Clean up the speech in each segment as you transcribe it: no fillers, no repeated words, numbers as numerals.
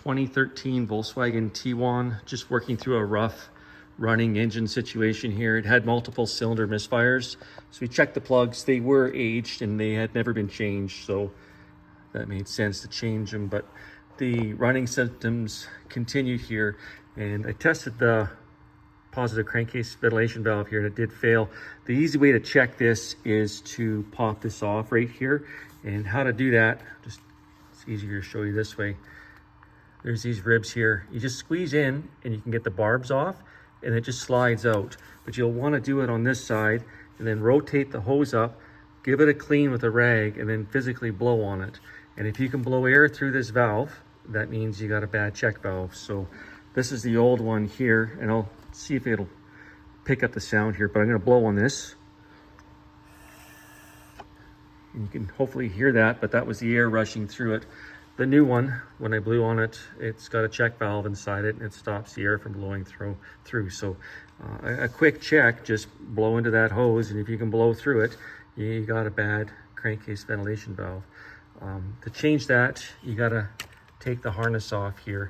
2013 Volkswagen Tiguan, just working through a rough running engine situation here. It had multiple cylinder misfires. So we checked the plugs. They were aged and they had never been changed. So that made sense to change them. But the running symptoms continued here. And I tested the positive crankcase ventilation valve here and it did fail. The easy way to check this is to pop this off right here. And how to do that, just it's easier to show you this way. There's these ribs here. You just squeeze in and you can get the barbs off and it just slides out. But you'll want to do it on this side and then rotate the hose up, give it a clean with a rag and then physically blow on it. And if you can blow air through this valve, that means you got a bad check valve. So this is the old one here and I'll see if it'll pick up the sound here, but I'm going to blow on this. And you can hopefully hear that, but that was the air rushing through it. The new one, when I blew on it, it's got a check valve inside it and it stops the air from blowing through. So a quick check, just blow into that hose, and if you can blow through it, you got a bad crankcase ventilation valve. To change that, you got to take the harness off here.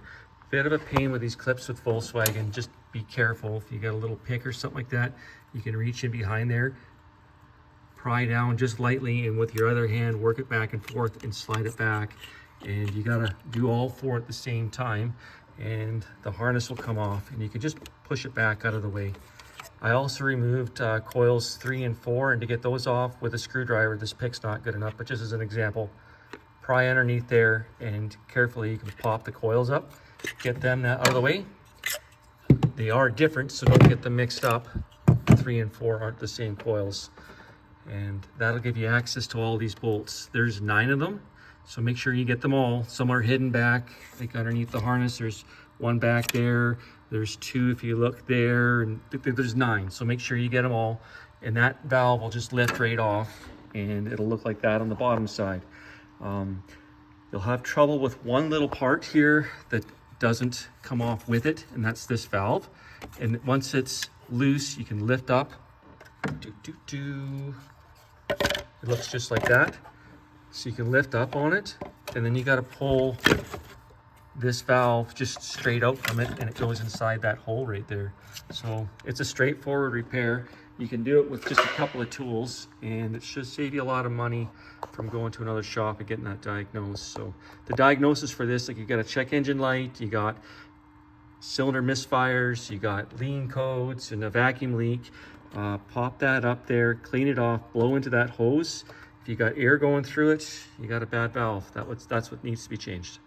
Bit of a pain with these clips with Volkswagen. Just be careful. If you got a little pick or something like that, you can reach in behind there, pry down just lightly, and with your other hand work it back and forth and slide it back. And you gotta do all four at the same time and the harness will come off and you can just push it back out of the way. I also removed coils 3 and 4, and to get those off with a screwdriver, this pick's not good enough, but just as an example, pry underneath there and carefully you can pop the coils up, get them out of the way. They are different, so don't get them mixed up. 3 and 4 aren't the same coils. And that'll give you access to all these bolts. There's 9 of them, so make sure you get them all. Some are hidden back, like underneath the harness. There's 1 back there. There's 2 if you look there, and there's 9. So make sure you get them all. And that valve will just lift right off, and it'll look like that on the bottom side. You'll have trouble with one little part here that doesn't come off with it, and that's this valve. And once it's loose, you can lift up. It looks just like that. So you can lift up on it, and then you got to pull this valve just straight out from it, and it goes inside that hole right there. So it's a straightforward repair. You can do it with just a couple of tools, and it should save you a lot of money from going to another shop and getting that diagnosed. So the diagnosis for this, like, you got a check engine light, you got cylinder misfires, you got lean codes and a vacuum leak. Pop that up there, clean it off, blow into that hose. If you got air going through it, you got a bad valve. That's what needs to be changed.